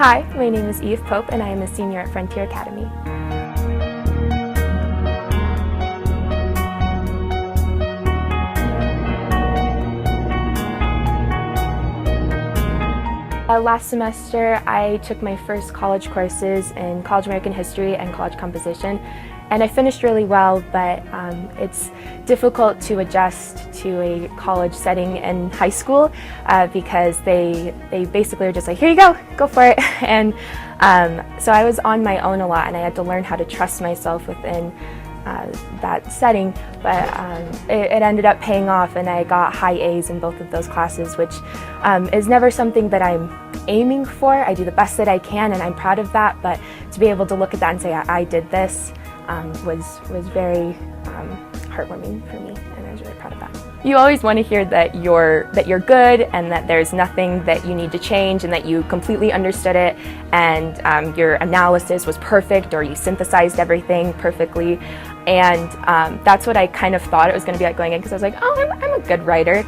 Hi, my name is Eve Pope and I am a senior at Frontier Academy. Last semester I took my first college courses in College American History and College Composition, and I finished really well, but it's difficult to adjust to a college setting in high school because they basically are just like, here you go for it. And so I was on my own a lot and I had to learn how to trust myself within that setting, but it ended up paying off and I got high A's in both of those classes, which is never something that I'm aiming for. I do the best that I can and I'm proud of that, but to be able to look at that and say I did this was very heartwarming for me, and I was really proud of that. You always want to hear that you're good and that there's nothing that you need to change and that you completely understood it and your analysis was perfect or you synthesized everything perfectly. And that's what I kind of thought it was going to be like going in, because I was like, oh, I'm a good writer,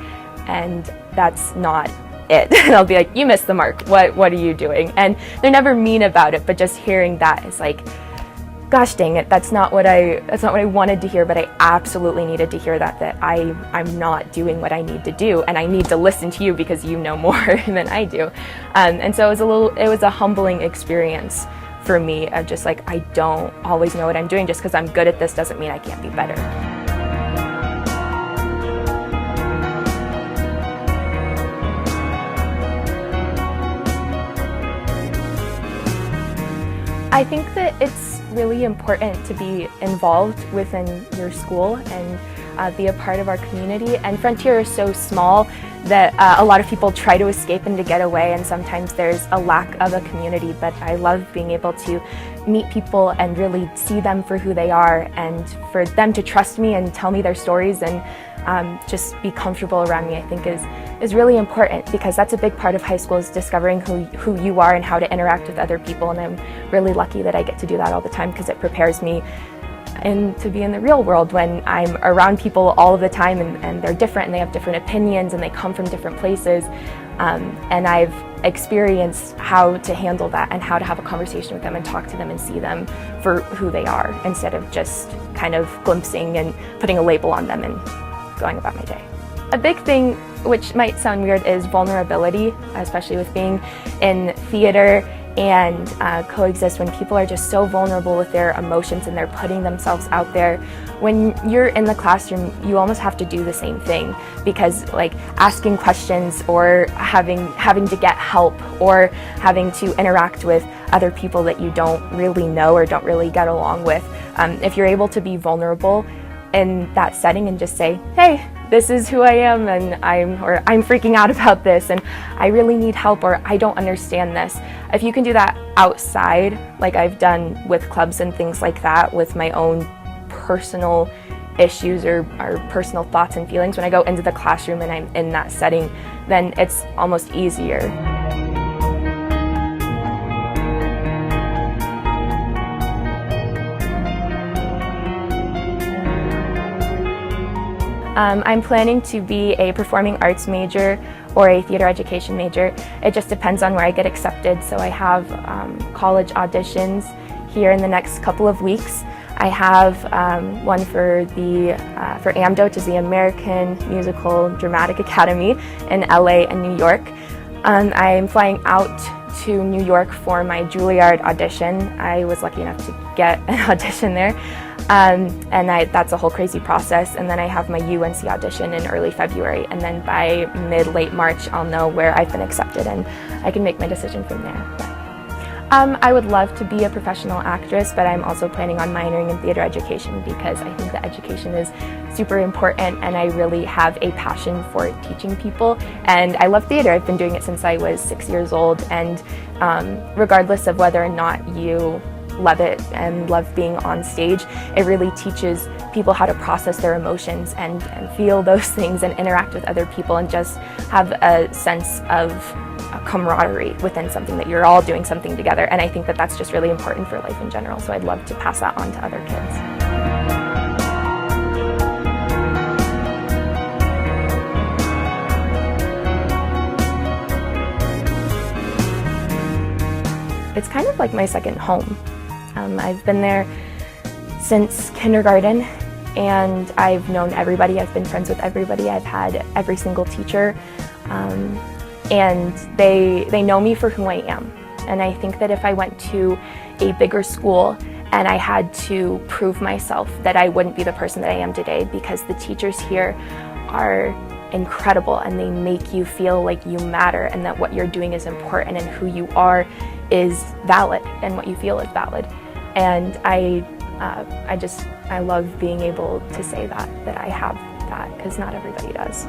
and that's not it. I'll be like, you missed the mark. What are you doing? And they're never mean about it, but just hearing that is like, gosh dang it, that's not what I wanted to hear, but I absolutely needed to hear that I'm not doing what I need to do, and I need to listen to you because you know more than I do. And so it was a humbling experience for me of just like, I don't always know what I'm doing. Just because I'm good at this doesn't mean I can't be better. I think that it's really important to be involved within your school and be a part of our community. And Frontier is so small that a lot of people try to escape and to get away, and sometimes there's a lack of a community, but I love being able to meet people and really see them for who they are, and for them to trust me and tell me their stories and just be comfortable around me, I think is really important, because that's a big part of high school, is discovering who you are and how to interact with other people. And I'm really lucky that I get to do that all the time, because it prepares me to be in the real world when I'm around people all of the time, and they're different and they have different opinions and they come from different places. And I've experienced how to handle that and how to have a conversation with them and talk to them and see them for who they are, instead of just kind of glimpsing and putting a label on them and going about my day. A big thing, which might sound weird, is vulnerability, especially with being in theater and coexist, when people are just so vulnerable with their emotions and they're putting themselves out there. When you're in the classroom, you almost have to do the same thing, because like asking questions or having to get help or having to interact with other people that you don't really know or don't really get along with, if you're able to be vulnerable in that setting and just say, hey, this is who I am, and I'm freaking out about this, and I really need help, or I don't understand this. If you can do that outside, like I've done with clubs and things like that, with my own personal issues or personal thoughts and feelings, when I go into the classroom and I'm in that setting, then it's almost easier. I'm planning to be a performing arts major or a theater education major. It just depends on where I get accepted. So I have college auditions here in the next couple of weeks. I have one for AMDA, which is the American Musical Dramatic Academy, in LA and New York. I'm flying out to New York for my Juilliard audition. I was lucky enough to get an audition there. And that's a whole crazy process. And then I have my UNC audition in early February, and then by mid-late March I'll know where I've been accepted and I can make my decision from there. I would love to be a professional actress, but I'm also planning on minoring in theater education, because I think that education is super important and I really have a passion for teaching people. And I love theater. I've been doing it since I was 6 years old, and regardless of whether or not you love it and love being on stage, it really teaches people how to process their emotions and feel those things and interact with other people and just have a sense of camaraderie within something, that you're all doing something together. And I think that that's just really important for life in general, so I'd love to pass that on to other kids. it's kind of like my second home. I've been there since kindergarten, and I've known everybody. I've been friends with everybody. I've had every single teacher, and they know me for who I am. And I think that if I went to a bigger school and I had to prove myself, that I wouldn't be the person that I am today, because the teachers here are incredible and they make you feel like you matter and that what you're doing is important and who you are is valid and what you feel is valid. And I love being able to say that I have that, because not everybody does.